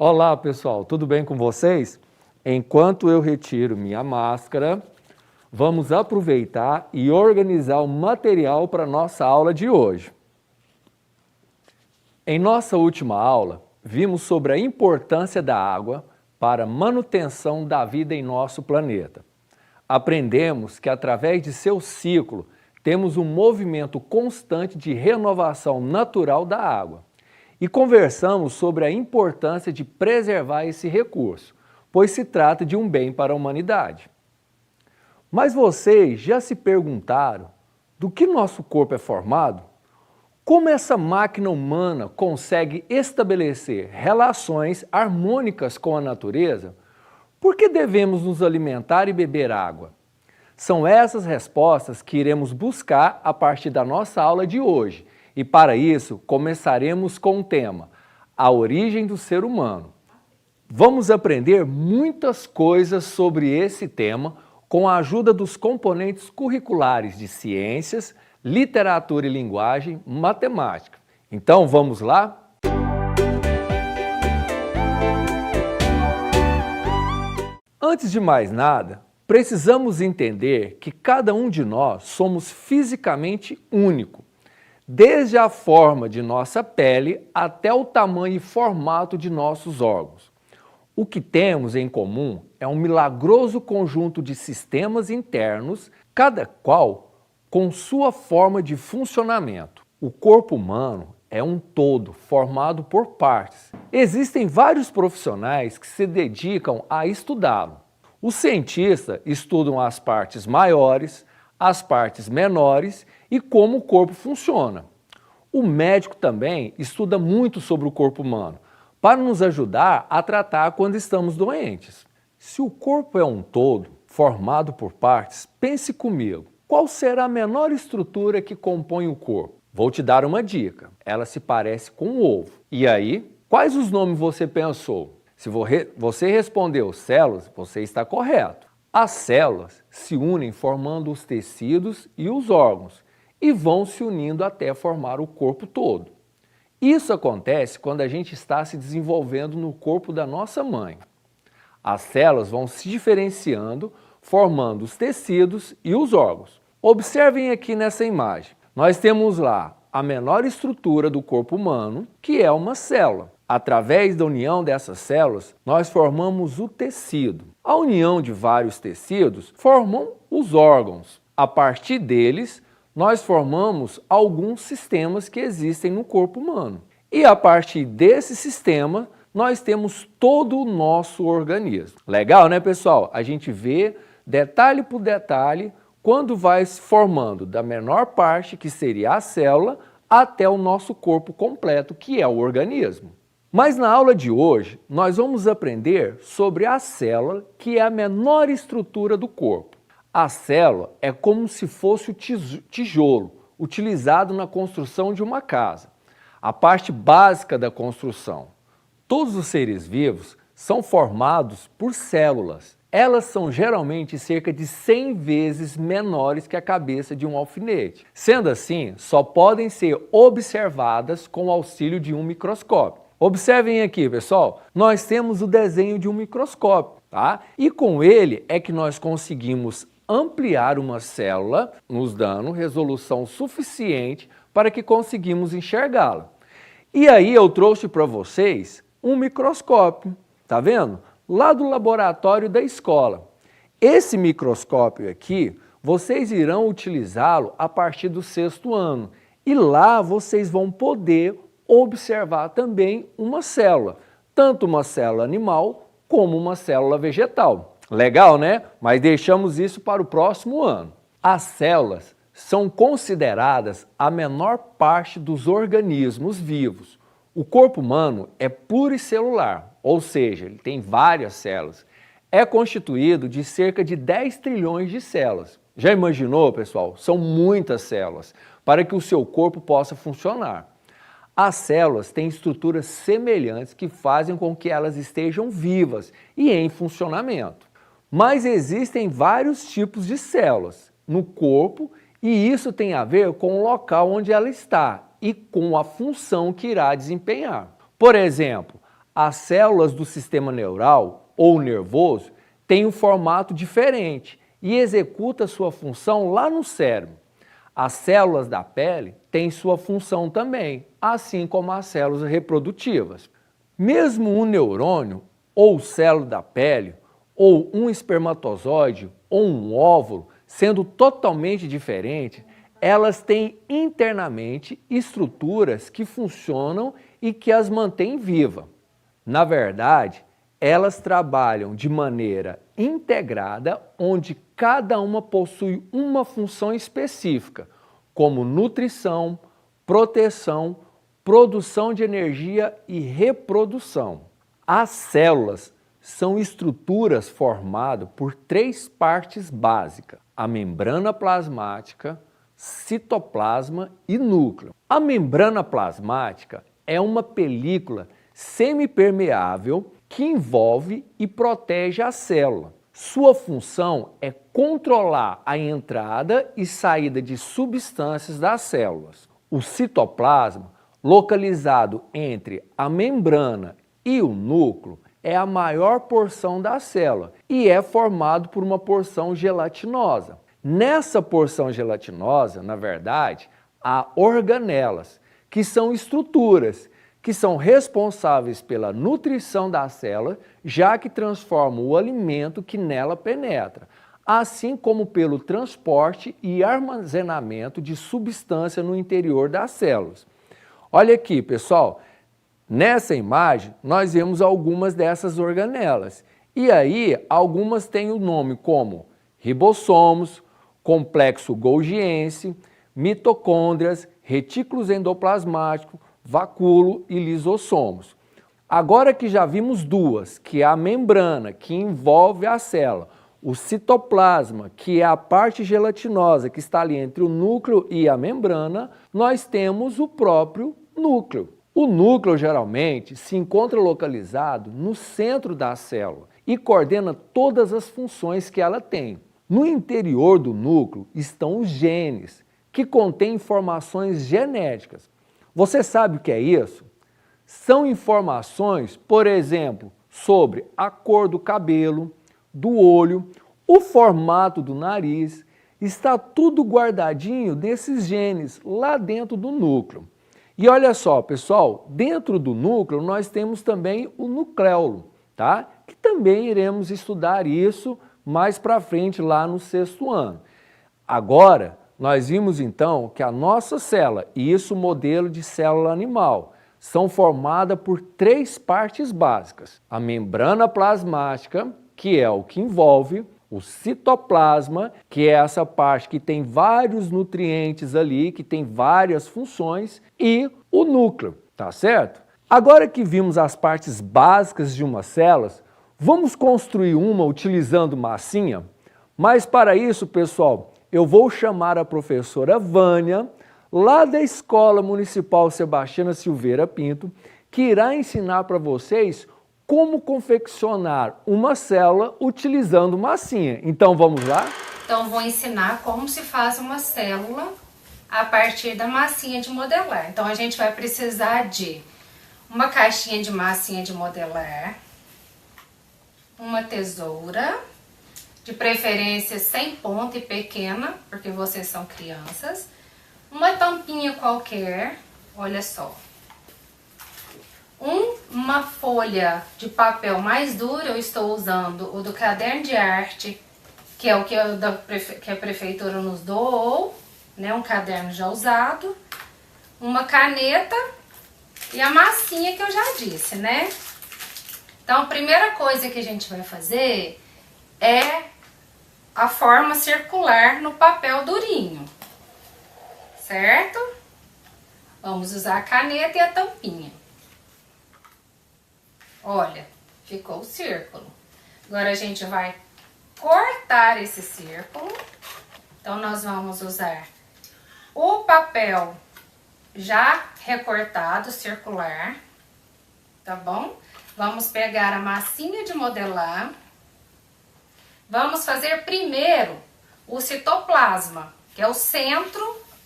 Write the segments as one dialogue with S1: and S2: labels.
S1: Olá pessoal, tudo bem com vocês? Enquanto eu retiro minha máscara, vamos aproveitar e organizar o material para a nossa aula de hoje. Em nossa última aula, vimos sobre a importância da água para a manutenção da vida em nosso planeta. Aprendemos que através de seu ciclo, temos um movimento constante de renovação natural da água. E conversamos sobre a importância de preservar esse recurso, pois se trata de um bem para a humanidade. Mas vocês já se perguntaram do que nosso corpo é formado? Como essa máquina humana consegue estabelecer relações harmônicas com a natureza? Por que devemos nos alimentar e beber água? São essas respostas que iremos buscar a partir da nossa aula de hoje. E para isso, começaremos com o tema, a origem do ser humano. Vamos aprender muitas coisas sobre esse tema com a ajuda dos componentes curriculares de ciências, literatura e linguagem, matemática. Então, vamos lá? Antes de mais nada, precisamos entender que cada um de nós somos fisicamente único, desde a forma de nossa pele até o tamanho e formato de nossos órgãos. O que temos em comum é um milagroso conjunto de sistemas internos, cada qual com sua forma de funcionamento. O corpo humano é um todo formado por partes. Existem vários profissionais que se dedicam a estudá-lo. Os cientistas estudam as partes maiores, as partes menores e como o corpo funciona. O médico também estuda muito sobre o corpo humano, para nos ajudar a tratar quando estamos doentes. Se o corpo é um todo, formado por partes, pense comigo, qual será a menor estrutura que compõe o corpo? Vou te dar uma dica, ela se parece com um ovo. E aí, quais os nomes você pensou? Se você respondeu células, você está correto. As células se unem formando os tecidos e os órgãos e vão se unindo até formar o corpo todo. Isso acontece quando a gente está se desenvolvendo no corpo da nossa mãe. As células vão se diferenciando, formando os tecidos e os órgãos. Observem aqui nessa imagem. Nós temos lá a menor estrutura do corpo humano, que é uma célula. Através da união dessas células, nós formamos o tecido. A união de vários tecidos formam os órgãos. A partir deles, nós formamos alguns sistemas que existem no corpo humano. E a partir desse sistema, nós temos todo o nosso organismo. Legal, né, pessoal? A gente vê detalhe por detalhe quando vai se formando da menor parte, que seria a célula, até o nosso corpo completo, que é o organismo. Mas na aula de hoje, nós vamos aprender sobre a célula, que é a menor estrutura do corpo. A célula é como se fosse o tijolo utilizado na construção de uma casa, a parte básica da construção. Todos os seres vivos são formados por células. Elas são geralmente cerca de 100 vezes menores que a cabeça de um alfinete. Sendo assim, só podem ser observadas com o auxílio de um microscópio. Observem aqui, pessoal, nós temos o desenho de um microscópio, tá? E com ele é que nós conseguimos ampliar uma célula, nos dando resolução suficiente para que conseguimos enxergá-la. E aí eu trouxe para vocês um microscópio, tá vendo? Lá do laboratório da escola. Esse microscópio aqui, vocês irão utilizá-lo a partir do 6º ano. E lá vocês vão poder observar também uma célula, tanto uma célula animal como uma célula vegetal. Legal, né? Mas deixamos isso para o próximo ano. As células são consideradas a menor parte dos organismos vivos. O corpo humano é pluricelular, ou seja, ele tem várias células. É constituído de cerca de 10 trilhões de células. Já imaginou, pessoal? São muitas células para que o seu corpo possa funcionar. As células têm estruturas semelhantes que fazem com que elas estejam vivas e em funcionamento. Mas existem vários tipos de células no corpo e isso tem a ver com o local onde ela está e com a função que irá desempenhar. Por exemplo, As células do sistema neural ou nervoso têm um formato diferente e executa sua função lá no cérebro. As células da pele têm sua função também, assim como as células reprodutivas. Mesmo um neurônio, ou célula da pele, ou um espermatozoide, ou um óvulo, sendo totalmente diferentes, elas têm internamente estruturas que funcionam e que as mantêm vivas. Na verdade, elas trabalham de maneira integrada, onde cada uma possui uma função específica, como nutrição, proteção, produção de energia e reprodução. As células são estruturas formadas por 3 partes básicas: a membrana plasmática, citoplasma e núcleo. A membrana plasmática é uma película semipermeável que envolve e protege a célula. Sua função é controlar a entrada e saída de substâncias das células. O citoplasma, localizado entre a membrana e o núcleo, é a maior porção da célula e é formado por uma porção gelatinosa. Nessa porção gelatinosa, na verdade, há organelas, que são estruturas que são responsáveis pela nutrição da célula, já que transformam o alimento que nela penetra, assim como pelo transporte e armazenamento de substância no interior das células. Olha aqui, pessoal, nessa imagem nós vemos algumas dessas organelas. E aí, algumas têm o nome como ribossomos, complexo golgiense, mitocôndrias, retículos endoplasmáticos, vacúolo e lisossomos. Agora que já vimos duas, que é a membrana, que envolve a célula, o citoplasma, que é a parte gelatinosa que está ali entre o núcleo e a membrana, nós temos o próprio núcleo. O núcleo geralmente se encontra localizado no centro da célula e coordena todas as funções que ela tem. No interior do núcleo estão os genes, que contêm informações genéticas. Você sabe o que é isso? São informações, por exemplo, sobre a cor do cabelo, do olho, o formato do nariz. Está tudo guardadinho desses genes lá dentro do núcleo. E olha só, pessoal, dentro do núcleo nós temos também o nucleolo, tá? Que também iremos estudar isso mais para frente lá no 6º ano. Agora, nós vimos então que a nossa célula, e isso modelo de célula animal, são formadas por 3 partes básicas: a membrana plasmática, que é o que envolve, o citoplasma, que é essa parte que tem vários nutrientes ali, que tem várias funções, e o núcleo, tá certo? Agora que vimos as partes básicas de uma célula, vamos construir uma utilizando massinha? Mas para isso, pessoal, eu vou chamar a professora Vânia, lá da Escola Municipal Sebastiana Silveira Pinto, que irá ensinar para vocês como confeccionar uma célula utilizando massinha. Então vamos lá?
S2: Então vou ensinar como se faz uma célula a partir da massinha de modelar. Então a gente vai precisar de uma caixinha de massinha de modelar, uma tesoura, de preferência sem ponta e pequena, porque vocês são crianças, uma tampinha qualquer, olha só, uma folha de papel mais dura. Eu estou usando o do caderno de arte, que é o que a prefeitura nos doou, né, um caderno já usado, uma caneta e a massinha que eu já disse, né? Então a primeira coisa que a gente vai fazer é a forma circular no papel durinho, certo? Vamos usar a caneta e a tampinha. Olha, ficou o círculo. Agora a gente vai cortar esse círculo. Então nós vamos usar o papel já recortado, circular, tá bom? Vamos pegar a massinha de modelar. Vamos fazer primeiro o citoplasma, que é o centro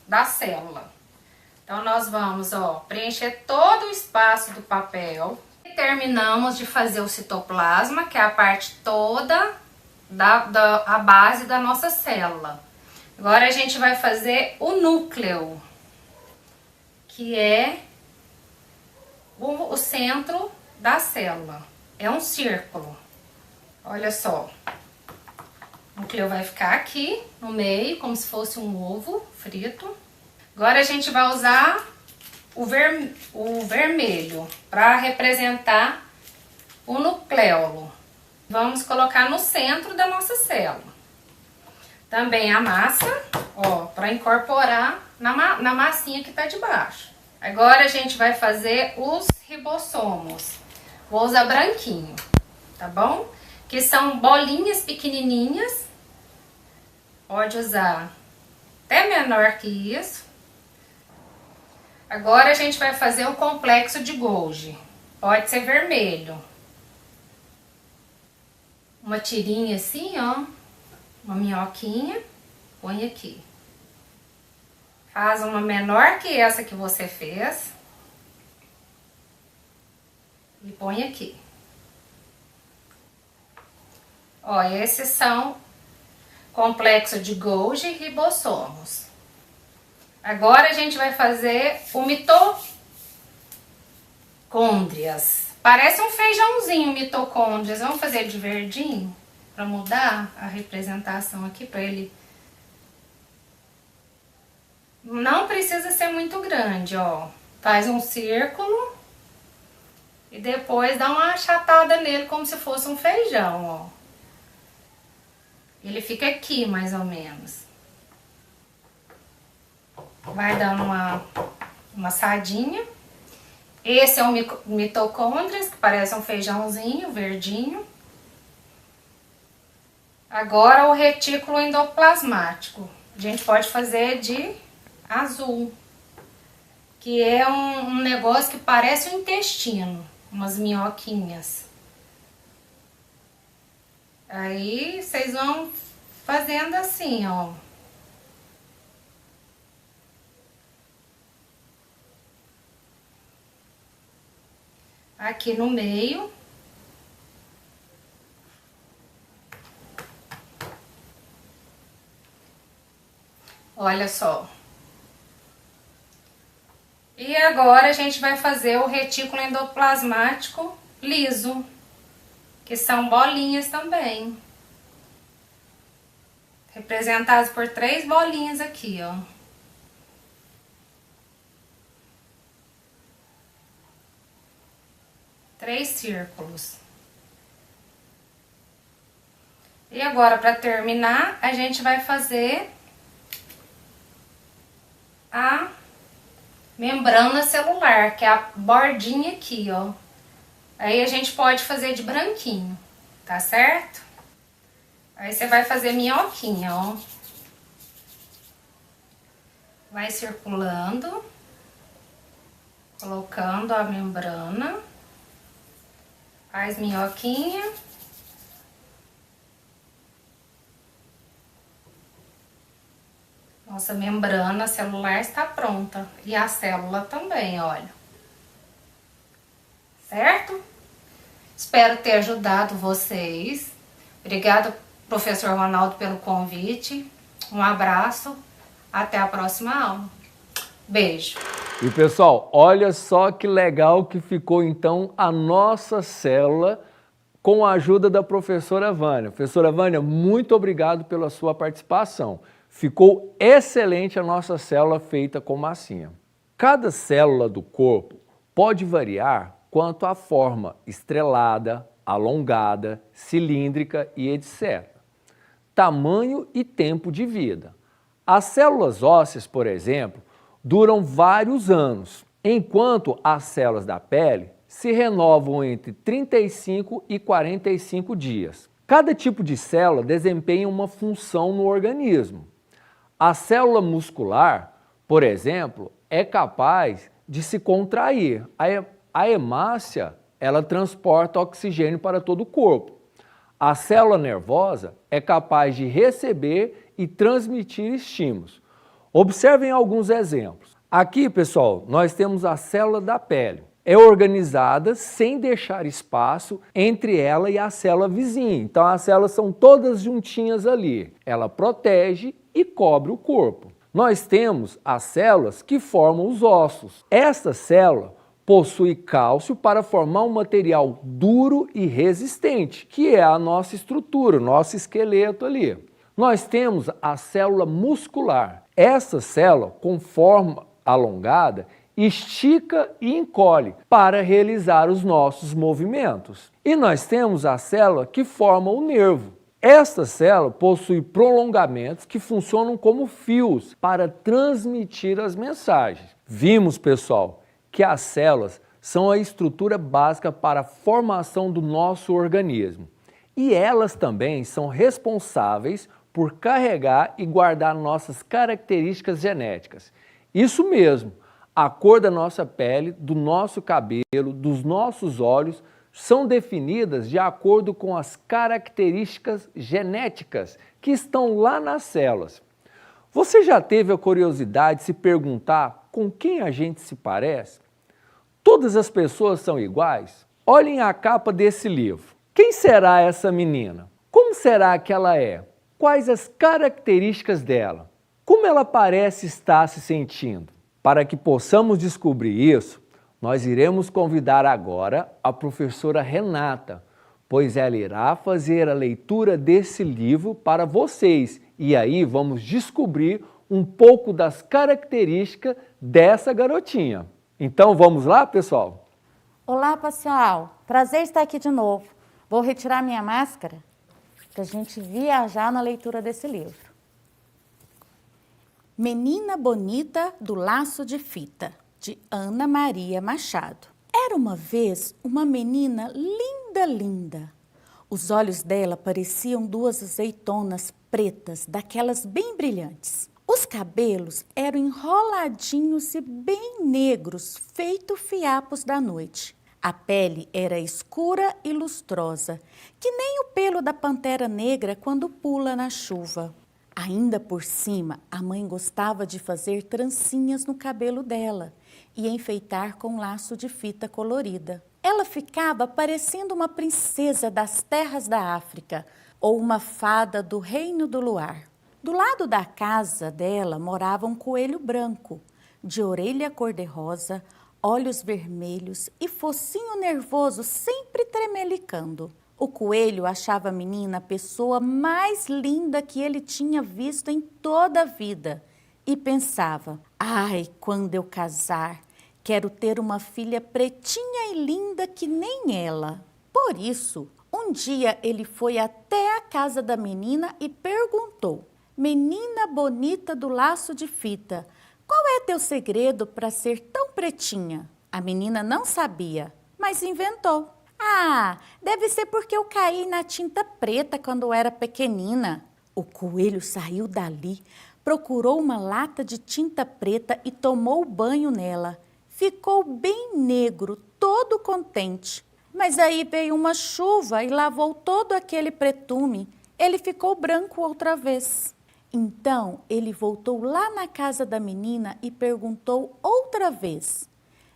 S2: da célula. Então nós vamos, ó, preencher todo o espaço do papel. Terminamos de fazer o citoplasma, que é a parte toda a base da nossa célula. Agora a gente vai fazer o núcleo, que é o centro da célula. É um círculo. Olha só. O núcleo vai ficar aqui no meio, como se fosse um ovo frito. Agora a gente vai usar o vermelho para representar o nucleolo. Vamos colocar no centro da nossa célula. Também a massa, ó, para incorporar na massinha que tá de baixo. Agora a gente vai fazer os ribossomos. Vou usar branquinho, tá bom? Que são bolinhas pequenininhas. Pode usar até menor que isso. Agora a gente vai fazer o complexo de Golgi. Pode ser vermelho. Uma tirinha assim, ó. Uma minhoquinha. Põe aqui. Faz uma menor que essa que você fez. E põe aqui. Ó, esses são complexo de Golgi e ribossomos. Agora a gente vai fazer o mitocôndrias. Parece um feijãozinho mitocôndrias. Vamos fazer de verdinho para mudar a representação aqui para ele. Não precisa ser muito grande, ó. Faz um círculo e depois dá uma achatada nele como se fosse um feijão, ó. Ele fica aqui mais ou menos. Vai dando uma assadinha. Esse é o mitocôndrias, que parece um feijãozinho verdinho. Agora o retículo endoplasmático. A gente pode fazer de azul, que é um negócio que parece um intestino, umas minhoquinhas. Aí vocês vão fazendo assim, ó. Aqui no meio. Olha só. E agora a gente vai fazer o retículo endoplasmático liso, que são bolinhas também. Representados por 3 bolinhas aqui, ó. Três círculos. E agora, para terminar, a gente vai fazer a membrana celular, que é a bordinha aqui, ó. Aí a gente pode fazer de branquinho, tá certo? Aí você vai fazer minhoquinha, ó. Vai circulando, colocando a membrana. Faz minhoquinha. Nossa membrana celular está pronta. E a célula também, olha. Certo? Espero ter ajudado vocês. Obrigada, professor Ronaldo, pelo convite. Um abraço. Até a próxima aula. Beijo.
S1: E pessoal, olha só que legal que ficou então a nossa célula com a ajuda da professora Vânia. Professora Vânia, muito obrigado pela sua participação. Ficou excelente a nossa célula feita com massinha. Cada célula do corpo pode variar quanto à forma estrelada, alongada, cilíndrica e etc. Tamanho e tempo de vida. As células ósseas, por exemplo, duram vários anos, enquanto as células da pele se renovam entre 35 e 45 dias. Cada tipo de célula desempenha uma função no organismo. A célula muscular, por exemplo, é capaz de se contrair. A hemácia, ela transporta oxigênio para todo o corpo. A célula nervosa é capaz de receber e transmitir estímulos. Observem alguns exemplos. Aqui, pessoal, nós temos a célula da pele. é organizada sem deixar espaço entre ela e a célula vizinha. Então as células são todas juntinhas ali. Ela protege e cobre o corpo. Nós temos as células que formam os ossos. Esta célula possui cálcio para formar um material duro e resistente, que é a nossa estrutura, o nosso esqueleto ali. Nós temos a célula muscular. Essa célula, com forma alongada, estica e encolhe para realizar os nossos movimentos. E nós temos a célula que forma o nervo. Esta célula possui prolongamentos que funcionam como fios para transmitir as mensagens. Vimos, pessoal, que as células são a estrutura básica para a formação do nosso organismo. E elas também são responsáveis por carregar e guardar nossas características genéticas. Isso mesmo, a cor da nossa pele, do nosso cabelo, dos nossos olhos são definidas de acordo com as características genéticas que estão lá nas células. Você já teve a curiosidade de se perguntar com quem a gente se parece? Todas as pessoas são iguais? Olhem a capa desse livro. Quem será essa menina? Como será que ela é? Quais as características dela? Como ela parece estar se sentindo? Para que possamos descobrir isso, nós iremos convidar agora a professora Renata, pois ela irá fazer a leitura desse livro para vocês e aí vamos descobrir um pouco das características dessa garotinha. Então vamos lá, pessoal?
S3: Olá, pessoal. Prazer estar aqui de novo. Vou retirar minha máscara para a gente viajar na leitura desse livro. Menina Bonita do Laço de Fita, de Ana Maria Machado. Era uma vez uma menina linda, linda. Os olhos dela pareciam duas azeitonas pretas, daquelas bem brilhantes. Os cabelos eram enroladinhos e bem negros, feito fiapos da noite. A pele era escura e lustrosa, que nem o pelo da pantera negra quando pula na chuva. Ainda por cima, a mãe gostava de fazer trancinhas no cabelo dela e enfeitar com laço de fita colorida. Ela ficava parecendo uma princesa das terras da África ou uma fada do reino do luar. Do lado da casa dela morava um coelho branco, de orelha cor-de-rosa, olhos vermelhos e focinho nervoso sempre tremelicando. O coelho achava a menina a pessoa mais linda que ele tinha visto em toda a vida e pensava: ai, quando eu casar, quero ter uma filha pretinha e linda que nem ela. Por isso, um dia ele foi até a casa da menina e perguntou: menina bonita do laço de fita, qual é teu segredo para ser tão pretinha? A menina não sabia, mas inventou. Ah, deve ser porque eu caí na tinta preta quando era pequenina. O coelho saiu dali, procurou uma lata de tinta preta e tomou banho nela. Ficou bem negro, todo contente. Mas aí veio uma chuva e lavou todo aquele pretume. Ele ficou branco outra vez. Então ele voltou lá na casa da menina e perguntou outra vez: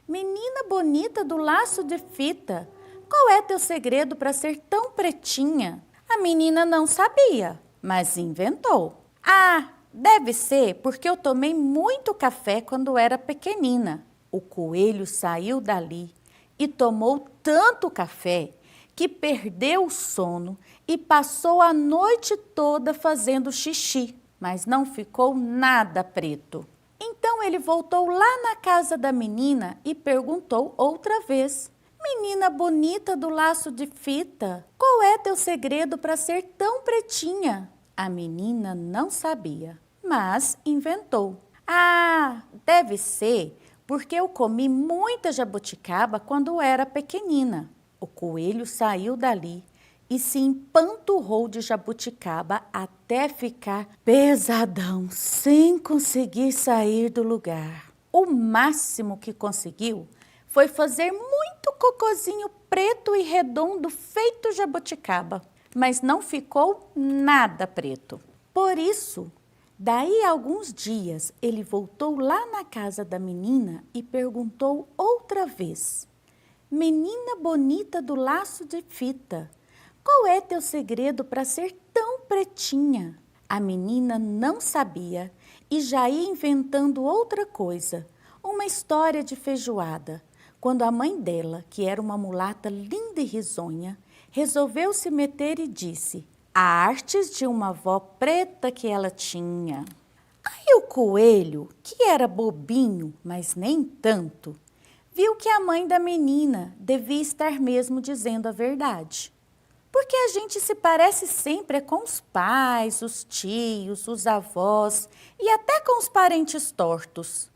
S3: menina bonita do laço de fita, qual é teu segredo para ser tão pretinha? A menina não sabia, mas inventou. Ah, deve ser porque eu tomei muito café quando era pequenina. O coelho saiu dali e tomou tanto café que perdeu o sono e passou a noite toda fazendo xixi, mas não ficou nada preto. Então ele voltou lá na casa da menina e perguntou outra vez: menina bonita do laço de fita, qual é teu segredo para ser tão pretinha? A menina não sabia, mas inventou. Ah, deve ser porque eu comi muita jabuticaba quando era pequenina. O coelho saiu dali e se empanturrou de jabuticaba até ficar pesadão, sem conseguir sair do lugar. O máximo que conseguiu foi fazer muito cocozinho preto e redondo feito jabuticaba, mas não ficou nada preto. Por isso, daí a alguns dias, ele voltou lá na casa da menina e perguntou outra vez: Menina bonita do laço de fita, qual é teu segredo para ser tão pretinha? A menina não sabia e já ia inventando outra coisa, uma história de feijoada, quando a mãe dela, que era uma mulata linda e risonha, resolveu se meter e disse: "A artes de uma avó preta que ela tinha." Aí o coelho, que era bobinho, mas nem tanto, viu que a mãe da menina devia estar mesmo dizendo a verdade. Porque a gente se parece sempre com os pais, os tios, os avós e até com os parentes tortos.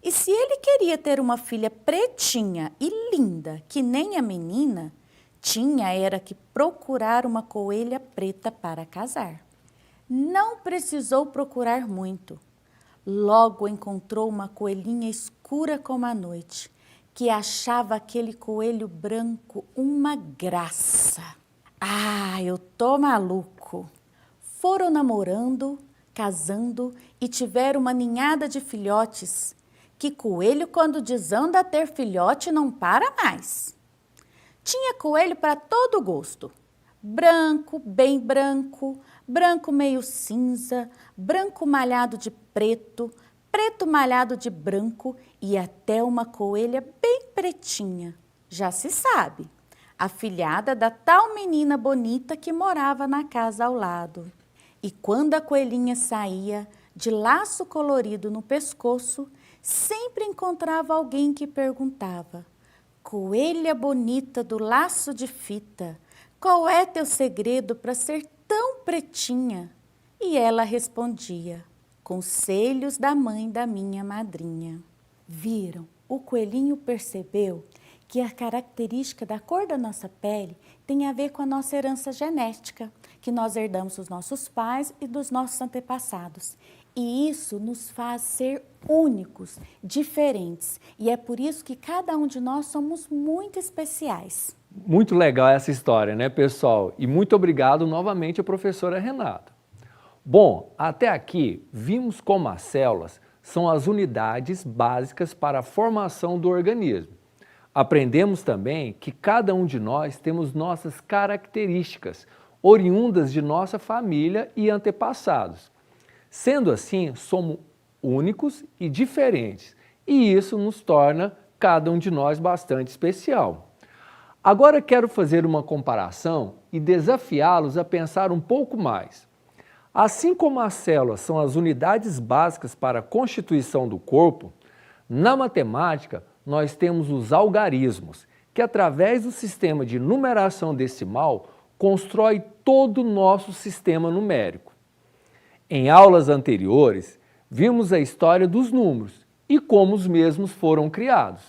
S3: E se ele queria ter uma filha pretinha e linda, que nem a menina, tinha era que procurar uma coelha preta para casar. Não precisou procurar muito. Logo encontrou uma coelhinha escura como a noite, que achava aquele coelho branco uma graça. Ah, eu tô maluco! Foram namorando, casando e tiveram uma ninhada de filhotes, que coelho quando desanda a ter filhote não para mais. Tinha coelho para todo gosto, branco, bem branco, branco meio cinza, branco malhado de preto, preto malhado de branco e até uma coelha bem pretinha. Já se sabe, a filhada da tal menina bonita que morava na casa ao lado. E quando a coelhinha saía, de laço colorido no pescoço, sempre encontrava alguém que perguntava: "Coelha bonita do laço de fita, qual é teu segredo para ser tão pretinha?" E ela respondia: "Conselhos da mãe da minha madrinha." Viram? O coelhinho percebeu que a característica da cor da nossa pele tem a ver com a nossa herança genética, que nós herdamos dos nossos pais e dos nossos antepassados. E isso nos faz ser únicos, diferentes. E é por isso que cada um de nós somos muito especiais.
S1: Muito legal essa história, né, pessoal? E muito obrigado novamente à professora Renata. Bom, até aqui vimos como as células são as unidades básicas para a formação do organismo. Aprendemos também que cada um de nós temos nossas características, oriundas de nossa família e antepassados. Sendo assim, somos únicos e diferentes, e isso nos torna cada um de nós bastante especial. Agora quero fazer uma comparação e desafiá-los a pensar um pouco mais. Assim como as células são as unidades básicas para a constituição do corpo, na matemática nós temos os algarismos, que através do sistema de numeração decimal constrói todo o nosso sistema numérico. Em aulas anteriores, vimos a história dos números e como os mesmos foram criados.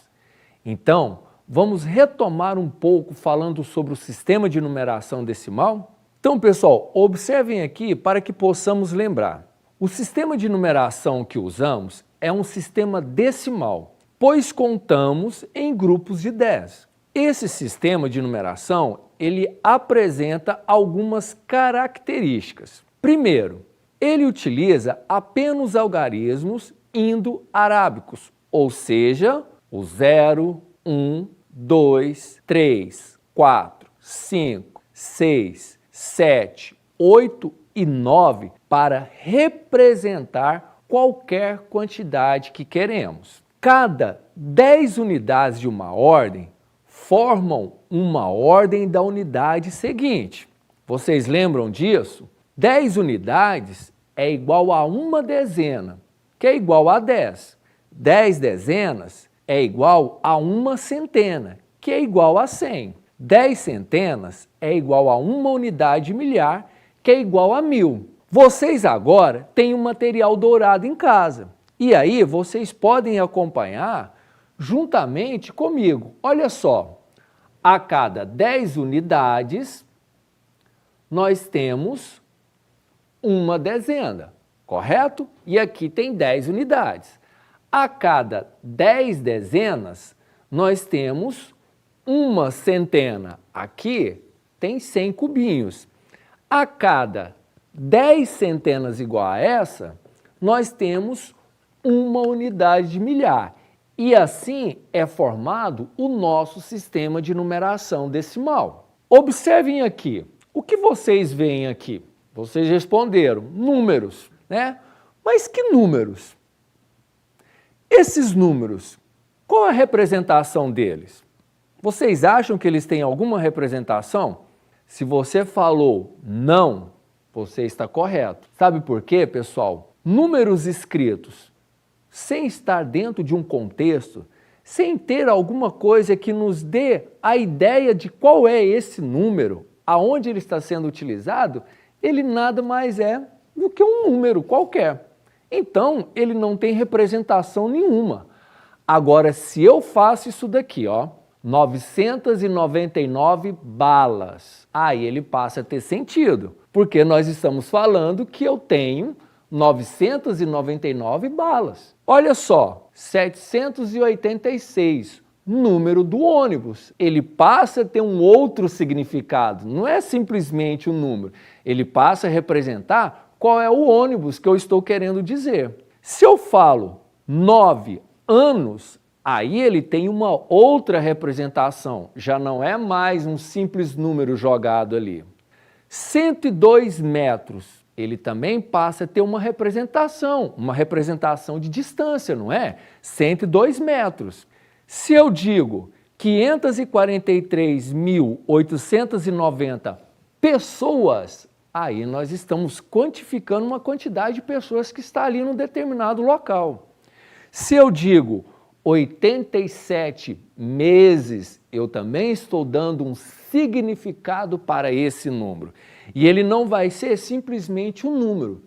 S1: Então, vamos retomar um pouco falando sobre o sistema de numeração decimal? Então, pessoal, observem aqui para que possamos lembrar. O sistema de numeração que usamos é um sistema decimal, pois contamos em grupos de 10. Esse sistema de numeração, ele apresenta algumas características. Primeiro, ele utiliza apenas algarismos indo-arábicos, ou seja, o 0, 1, 2, 3, 4, 5, 6, 7, 8 e 9 para representar qualquer quantidade que queremos. Cada 10 unidades de uma ordem formam uma ordem da unidade seguinte. Vocês lembram disso? 10 unidades é igual a uma dezena, que é igual a 10. 10 dezenas é igual a uma centena, que é igual a 100. 10 centenas é igual a uma unidade milhar, que é igual a 1000. Vocês agora têm um material dourado em casa. E aí vocês podem acompanhar juntamente comigo. Olha só, a cada 10 unidades nós temos uma dezena, correto? E aqui tem 10 unidades. A cada 10 dezenas nós temos uma centena. Aqui tem 100 cubinhos. A cada 10 centenas igual a essa, nós temos uma unidade de milhar. E assim é formado o nosso sistema de numeração decimal. Observem aqui, o que vocês veem aqui? Vocês responderam, números, né? Mas que números? Esses números, qual a representação deles? Vocês acham que eles têm alguma representação? Se você falou não, você está correto. Sabe por quê, pessoal? Números escritos sem estar dentro de um contexto, sem ter alguma coisa que nos dê a ideia de qual é esse número, aonde ele está sendo utilizado, ele nada mais é do que um número qualquer. Então, ele não tem representação nenhuma. Agora, se eu faço isso daqui, ó, 999 balas, aí ele passa a ter sentido, porque nós estamos falando que eu tenho 999 balas. Olha só, 786, número do ônibus. Ele passa a ter um outro significado, não é simplesmente um número. Ele passa a representar qual é o ônibus que eu estou querendo dizer. Se eu falo 9 anos, aí ele tem uma outra representação, já não é mais um simples número jogado ali. 102 metros, ele também passa a ter uma representação de distância, não é? 102 metros. Se eu digo 543.890 pessoas, aí nós estamos quantificando uma quantidade de pessoas que está ali num determinado local. Se eu digo 87 meses, eu também estou dando um significado para esse número. E ele não vai ser simplesmente um número.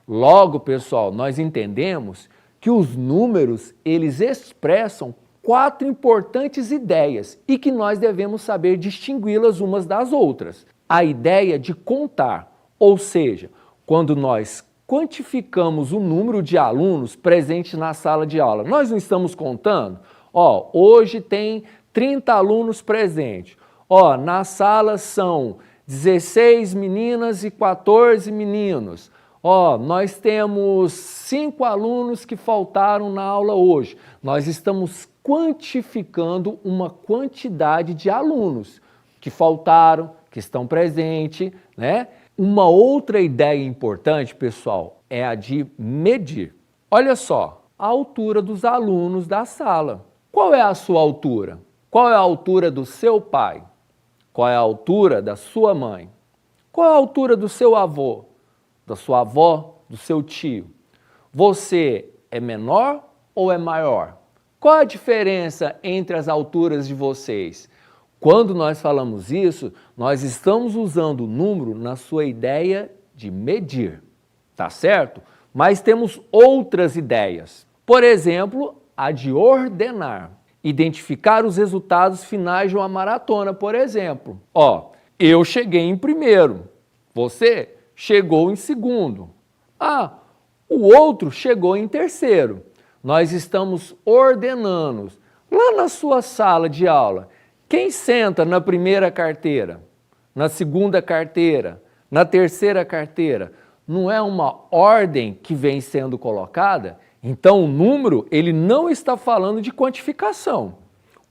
S1: Logo, pessoal, nós entendemos que os números, eles expressam 4 importantes ideias e que nós devemos saber distingui-las umas das outras. A ideia de contar, ou seja, quando nós quantificamos o número de alunos presentes na sala de aula, nós não estamos contando? Ó, hoje tem 30 alunos presentes. Ó, na sala são 16 meninas e 14 meninos. Ó, nós temos 5 alunos que faltaram na aula hoje. Nós estamos quantificando uma quantidade de alunos que faltaram, que estão presentes, né? Uma outra ideia importante, pessoal, é a de medir. Olha só, a altura dos alunos da sala. Qual é a sua altura? Qual é a altura do seu pai? Qual é a altura da sua mãe? Qual é a altura do seu avô? Da sua avó? Do seu tio? Você é menor ou é maior? Qual a diferença entre as alturas de vocês? Quando nós falamos isso, nós estamos usando o número na sua ideia de medir, tá certo? Mas temos outras ideias. Por exemplo, a de ordenar. Identificar os resultados finais de uma maratona, por exemplo. Ó, eu cheguei em primeiro, você chegou em segundo. Ah, o outro chegou em terceiro. Nós estamos ordenando. Lá na sua sala de aula, quem senta na primeira carteira, na segunda carteira, na terceira carteira? Não é uma ordem que vem sendo colocada? Então o número, ele não está falando de quantificação.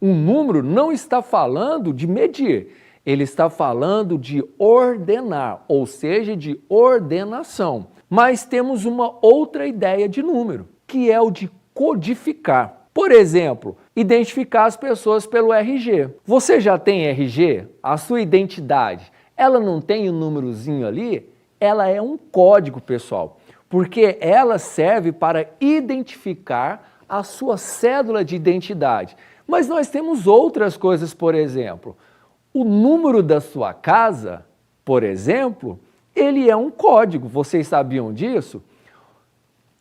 S1: O número não está falando de medir. Ele está falando de ordenar, ou seja, de ordenação. Mas temos uma outra ideia de número, que é o de codificar. Por exemplo, identificar as pessoas pelo RG. Você já tem RG? A sua identidade, ela não tem um númerozinho ali? Ela é um código, pessoal, porque ela serve para identificar a sua cédula de identidade. Mas nós temos outras coisas, por exemplo, o número da sua casa, por exemplo, ele é um código. Vocês sabiam disso?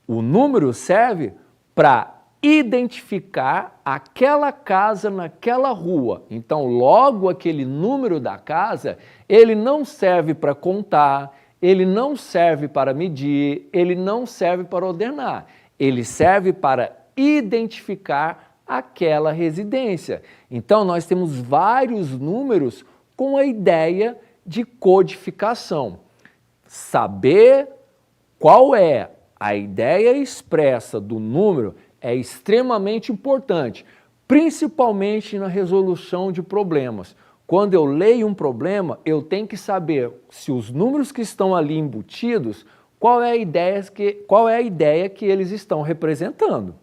S1: O número serve para identificar aquela casa naquela rua. Então, logo aquele número da casa, ele não serve para contar, ele não serve para medir, ele não serve para ordenar. Ele serve para identificar aquela residência. Então, nós temos vários números com a ideia de codificação. Saber qual é a ideia expressa do número é extremamente importante, principalmente na resolução de problemas. Quando eu leio um problema, eu tenho que saber se os números que estão ali embutidos, qual é a ideia que eles estão representando.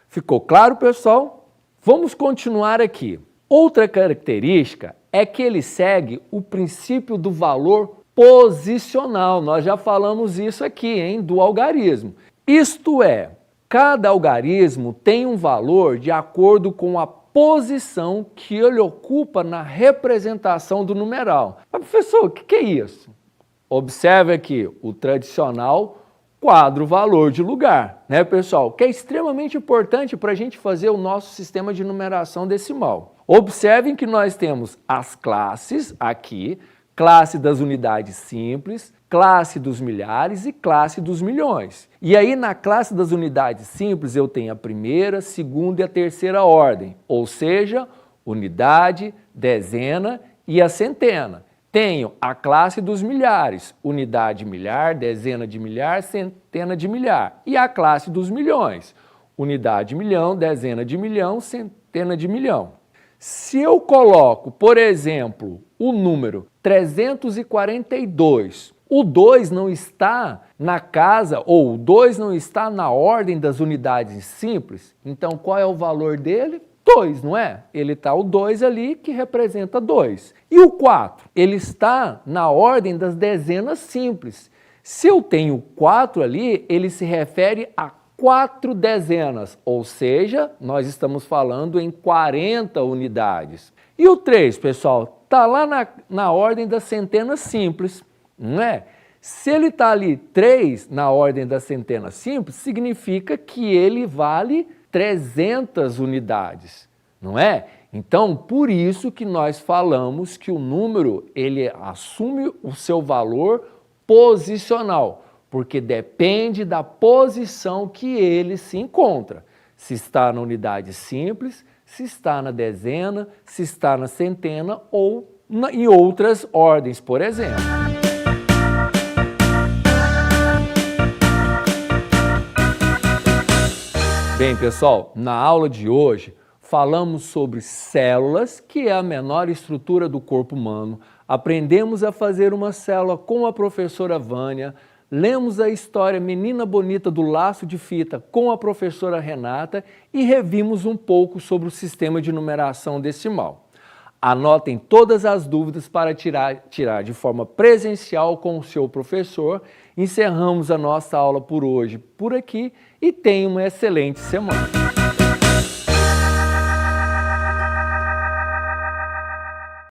S1: Ficou claro, pessoal? Vamos continuar aqui. Outra característica é que ele segue o princípio do valor posicional. Nós já falamos isso aqui, hein, do algarismo. Isto é, cada algarismo tem um valor de acordo com a posição que ele ocupa na representação do numeral. Mas, professor, o que é isso? Observe aqui o tradicional quadro valor de lugar, né, pessoal? Que é extremamente importante para a gente fazer o nosso sistema de numeração decimal. Observem que nós temos as classes aqui, classe das unidades simples, classe dos milhares e classe dos milhões. E aí na classe das unidades simples eu tenho a primeira, segunda e a terceira ordem, ou seja, unidade, dezena e a centena. Tenho a classe dos milhares, unidade milhar, dezena de milhar, centena de milhar. E a classe dos milhões, unidade milhão, dezena de milhão, centena de milhão. Se eu coloco, por exemplo, o número 342, o 2 não está na casa, ou o 2 não está na ordem das unidades simples, então qual é o valor dele? 2, não é? Ele está o 2 ali, que representa 2. E o 4? Ele está na ordem das dezenas simples. Se eu tenho 4 ali, ele se refere a 4 dezenas, ou seja, nós estamos falando em 40 unidades. E o 3, pessoal, está lá na ordem das centenas simples, não é? Se ele está ali 3 na ordem das centenas simples, significa que ele vale 300 unidades, não é? Então, por isso que nós falamos que o número, ele assume o seu valor posicional, porque depende da posição que ele se encontra. Se está na unidade simples, se está na dezena, se está na centena ou em outras ordens, por exemplo. Bem, pessoal, na aula de hoje falamos sobre células, que é a menor estrutura do corpo humano. Aprendemos a fazer uma célula com a professora Vânia, lemos a história Menina Bonita do Laço de Fita com a professora Renata e revimos um pouco sobre o sistema de numeração decimal. Anotem todas as dúvidas para tirar de forma presencial com o seu professor. Encerramos a nossa aula por hoje por aqui e tenham uma excelente semana.